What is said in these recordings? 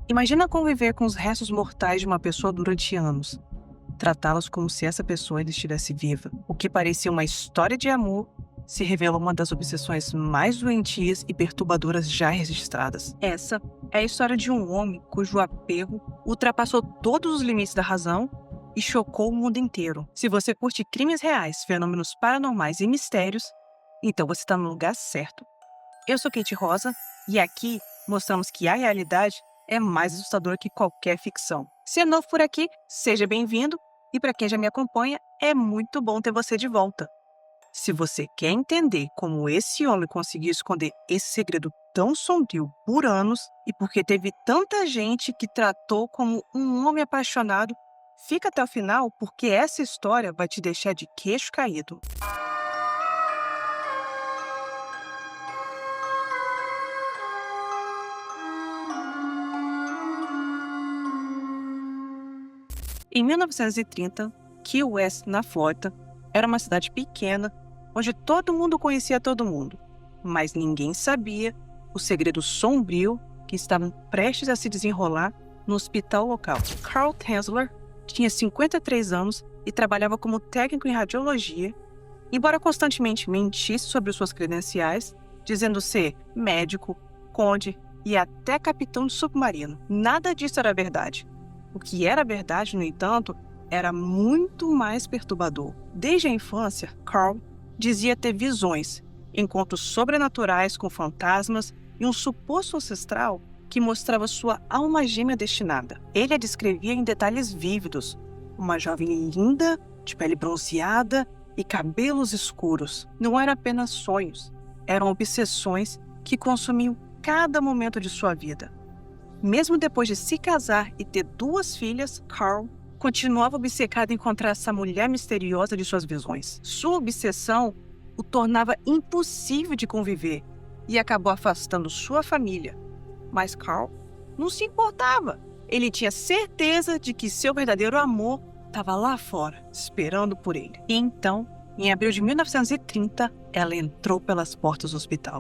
Imagina conviver com os restos mortais de uma pessoa durante anos. Tratá-los como se essa pessoa ainda estivesse viva. O que parecia uma história de amor se revelou uma das obsessões mais doentias e perturbadoras já registradas. Essa é a história de um homem cujo apego ultrapassou todos os limites da razão e chocou o mundo inteiro. Se você curte crimes reais, fenômenos paranormais e mistérios, então você está no lugar certo. Eu sou Kate Rosa e aqui mostramos que a realidade é mais assustadora que qualquer ficção. Se é novo por aqui, seja bem-vindo, e para quem já me acompanha, é muito bom ter você de volta. Se você quer entender como esse homem conseguiu esconder esse segredo tão sombrio por anos e porque teve tanta gente que tratou como um homem apaixonado, fica até o final porque essa história vai te deixar de queixo caído. Em 1930, Key West, na Flórida, era uma cidade pequena, onde todo mundo conhecia todo mundo, mas ninguém sabia o segredo sombrio que estava prestes a se desenrolar no hospital local. Carl Tanzler tinha 53 anos e trabalhava como técnico em radiologia, embora constantemente mentisse sobre suas credenciais, dizendo ser médico, conde e até capitão de submarino. Nada disso era verdade. O que era verdade, no entanto, era muito mais perturbador. Desde a infância, Carl dizia ter visões, encontros sobrenaturais com fantasmas e um suposto ancestral que mostrava sua alma gêmea destinada. Ele a descrevia em detalhes vívidos, uma jovem linda, de pele bronzeada e cabelos escuros. Não eram apenas sonhos, eram obsessões que consumiam cada momento de sua vida. Mesmo depois de se casar e ter 2 filhas, Carl continuava obcecado em encontrar essa mulher misteriosa de suas visões. Sua obsessão o tornava impossível de conviver e acabou afastando sua família. Mas Carl não se importava. Ele tinha certeza de que seu verdadeiro amor estava lá fora, esperando por ele. E então, em abril de 1930, ela entrou pelas portas do hospital.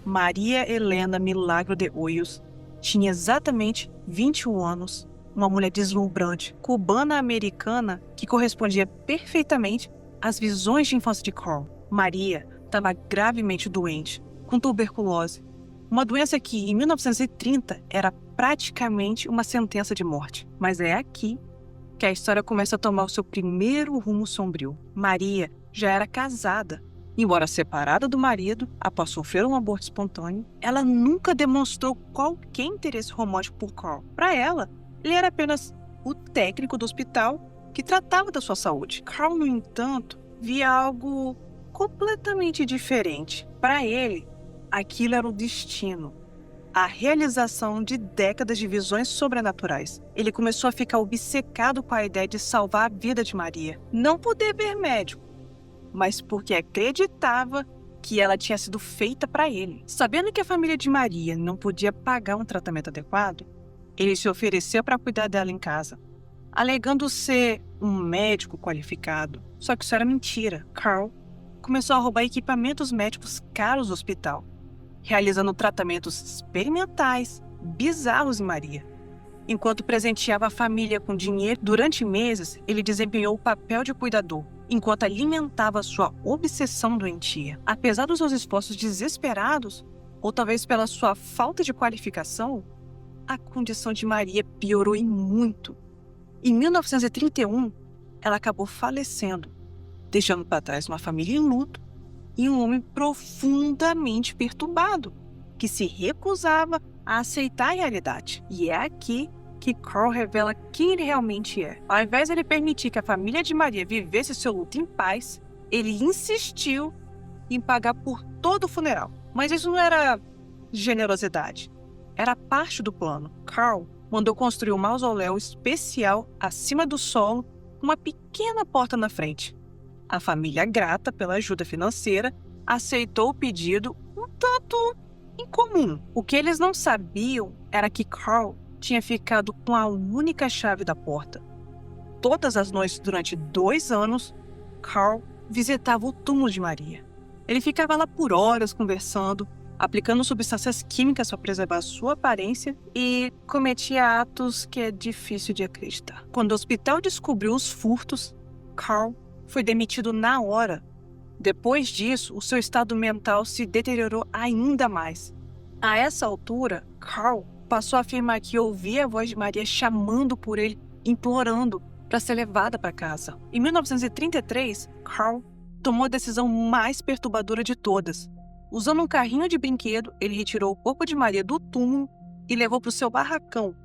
Maria Helena Milagro de Hoyos tinha exatamente 21 anos, uma mulher deslumbrante, cubana-americana que correspondia perfeitamente às visões de infância de Carl. Maria estava gravemente doente, com tuberculose, uma doença que, em 1930, era praticamente uma sentença de morte. Mas é aqui que a história começa a tomar o seu primeiro rumo sombrio. Maria já era casada. Embora separada do marido, após sofrer um aborto espontâneo, ela nunca demonstrou qualquer interesse romântico por Carl. Para ela, ele era apenas o técnico do hospital que tratava da sua saúde. Carl, no entanto, via algo completamente diferente. Para ele, aquilo era o destino, a realização de décadas de visões sobrenaturais. Ele começou a ficar obcecado com a ideia de salvar a vida de Maria. Não por dever médico, mas porque acreditava que ela tinha sido feita para ele. Sabendo que a família de Maria não podia pagar um tratamento adequado, ele se ofereceu para cuidar dela em casa, alegando ser um médico qualificado. Só que isso era mentira. Carl começou a roubar equipamentos médicos caros do hospital, realizando tratamentos experimentais bizarros em Maria. Enquanto presenteava a família com dinheiro, durante meses ele desempenhou o papel de cuidador, enquanto alimentava sua obsessão doentia. Apesar dos seus esforços desesperados, ou talvez pela sua falta de qualificação, a condição de Maria piorou e muito. Em 1931, ela acabou falecendo, deixando para trás uma família em luto e um homem profundamente perturbado, que se recusava a aceitar a realidade. E é aqui que Carl revela quem ele realmente é. Ao invés de ele permitir que a família de Maria vivesse seu luto em paz, ele insistiu em pagar por todo o funeral. Mas isso não era generosidade, era parte do plano. Carl mandou construir um mausoléu especial acima do solo, com uma pequena porta na frente. A família, grata pela ajuda financeira, aceitou o pedido um tanto incomum. O que eles não sabiam era que Carl tinha ficado com a única chave da porta. Todas as noites durante 2 anos, Carl visitava o túmulo de Maria. Ele ficava lá por horas conversando, aplicando substâncias químicas para preservar sua aparência e cometia atos que é difícil de acreditar. Quando o hospital descobriu os furtos, Carl foi demitido na hora. Depois disso, o seu estado mental se deteriorou ainda mais. A essa altura, Carl passou a afirmar que ouvia a voz de Maria chamando por ele, implorando para ser levada para casa. Em 1933, Carl tomou a decisão mais perturbadora de todas. Usando um carrinho de brinquedo, ele retirou o corpo de Maria do túmulo e levou para o seu barracão,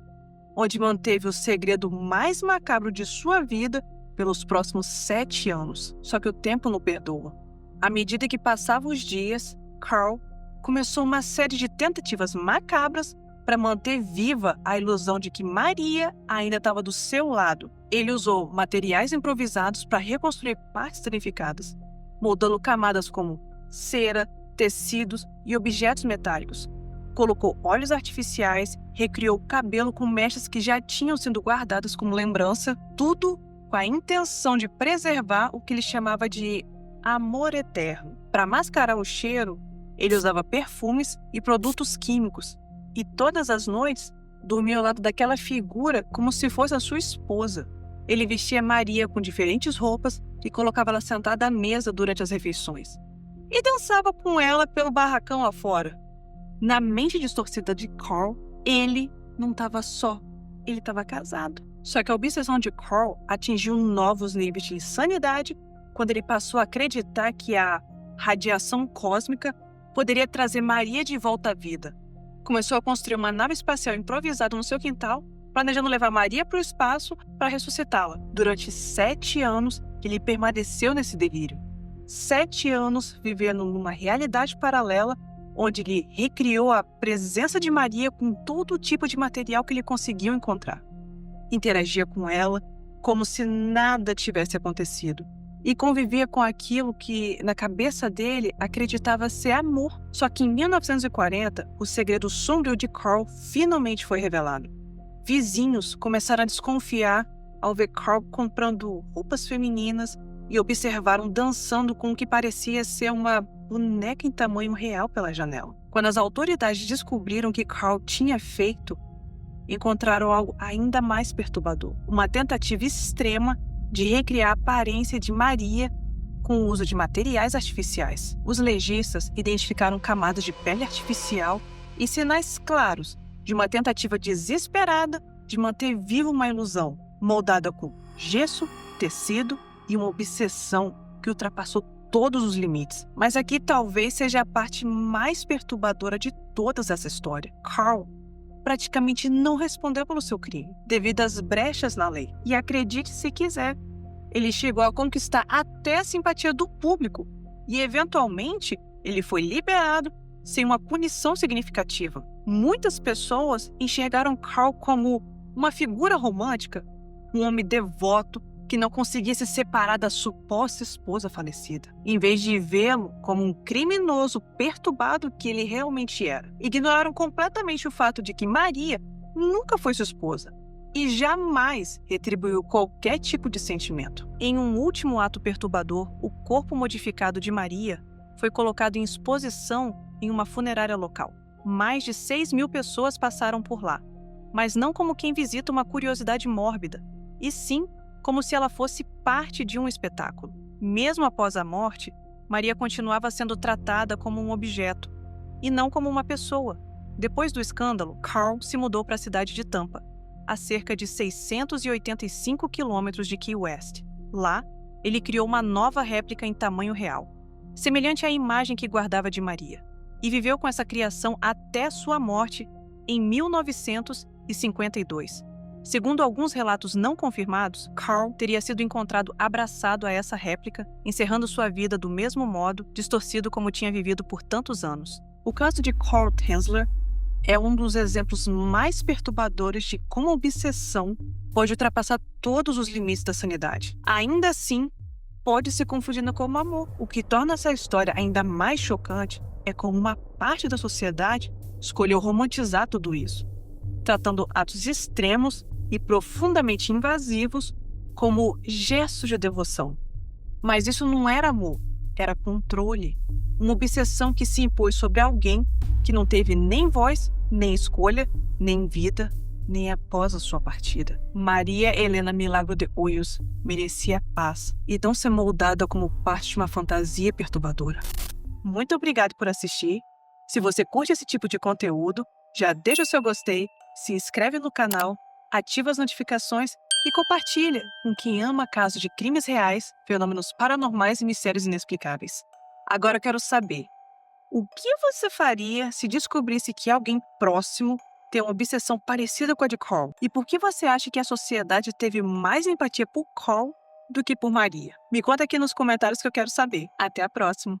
onde manteve o segredo mais macabro de sua vida pelos próximos 7 anos. Só que o tempo não perdoa. À medida que passavam os dias, Carl começou uma série de tentativas macabras para manter viva a ilusão de que Maria ainda estava do seu lado. Ele usou materiais improvisados para reconstruir partes danificadas, moldando camadas como cera, tecidos e objetos metálicos. Colocou óleos artificiais, recriou o cabelo com mechas que já tinham sido guardadas como lembrança, tudo com a intenção de preservar o que ele chamava de amor eterno. Para mascarar o cheiro, ele usava perfumes e produtos químicos, e todas as noites dormia ao lado daquela figura como se fosse a sua esposa. Ele vestia Maria com diferentes roupas e colocava ela sentada à mesa durante as refeições. E dançava com ela pelo barracão afora. Na mente distorcida de Carl, ele não estava só, ele estava casado. Só que a obsessão de Carl atingiu novos níveis de insanidade quando ele passou a acreditar que a radiação cósmica poderia trazer Maria de volta à vida. Começou a construir uma nave espacial improvisada no seu quintal, planejando levar Maria para o espaço para ressuscitá-la. Durante 7 anos, ele permaneceu nesse delírio. 7 anos vivendo numa realidade paralela, onde ele recriou a presença de Maria com todo tipo de material que ele conseguiu encontrar. Interagia com ela como se nada tivesse acontecido e convivia com aquilo que, na cabeça dele, acreditava ser amor. Só que em 1940, o segredo sombrio de Carl finalmente foi revelado. Vizinhos começaram a desconfiar ao ver Carl comprando roupas femininas e observaram dançando com o que parecia ser uma boneca em tamanho real pela janela. Quando as autoridades descobriram o que Carl tinha feito, encontraram algo ainda mais perturbador. Uma tentativa extrema de recriar a aparência de Maria com o uso de materiais artificiais. Os legistas identificaram camadas de pele artificial e sinais claros de uma tentativa desesperada de manter viva uma ilusão, moldada com gesso, tecido e uma obsessão que ultrapassou todos os limites. Mas aqui talvez seja a parte mais perturbadora de toda essa história. Carl praticamente não respondeu pelo seu crime, devido às brechas na lei. E acredite se quiser, ele chegou a conquistar até a simpatia do público e, eventualmente, ele foi liberado sem uma punição significativa. Muitas pessoas enxergaram Carl como uma figura romântica, um homem devoto que não conseguia se separar da suposta esposa falecida, em vez de vê-lo como um criminoso perturbado que ele realmente era. Ignoraram completamente o fato de que Maria nunca foi sua esposa e jamais retribuiu qualquer tipo de sentimento. Em um último ato perturbador, o corpo modificado de Maria foi colocado em exposição em uma funerária local. Mais de 6.000 pessoas passaram por lá, mas não como quem visita uma curiosidade mórbida, e sim como se ela fosse parte de um espetáculo. Mesmo após a morte, Maria continuava sendo tratada como um objeto, e não como uma pessoa. Depois do escândalo, Carl se mudou para a cidade de Tampa, a cerca de 685 quilômetros de Key West. Lá, ele criou uma nova réplica em tamanho real, semelhante à imagem que guardava de Maria, e viveu com essa criação até sua morte em 1952. Segundo alguns relatos não confirmados, Carl teria sido encontrado abraçado a essa réplica, encerrando sua vida do mesmo modo, distorcido como tinha vivido por tantos anos. O caso de Carl Tanzler é um dos exemplos mais perturbadores de como a obsessão pode ultrapassar todos os limites da sanidade. Ainda assim, pode se confundindo como amor. O que torna essa história ainda mais chocante é como uma parte da sociedade escolheu romantizar tudo isso, tratando atos extremos e profundamente invasivos como gestos de devoção. Mas isso não era amor, era controle, uma obsessão que se impôs sobre alguém que não teve nem voz, nem escolha, nem vida, nem após a sua partida. Maria Helena Milagro de Hoyos merecia paz e não ser moldada como parte de uma fantasia perturbadora. Muito obrigado por assistir. Se você curte esse tipo de conteúdo, já deixa o seu gostei, se inscreve no canal, ativa as notificações e compartilha com quem ama casos de crimes reais, fenômenos paranormais e mistérios inexplicáveis. Agora eu quero saber, o que você faria se descobrisse que alguém próximo tem uma obsessão parecida com a de Carl? E por que você acha que a sociedade teve mais empatia por Carl do que por Maria? Me conta aqui nos comentários que eu quero saber. Até a próxima!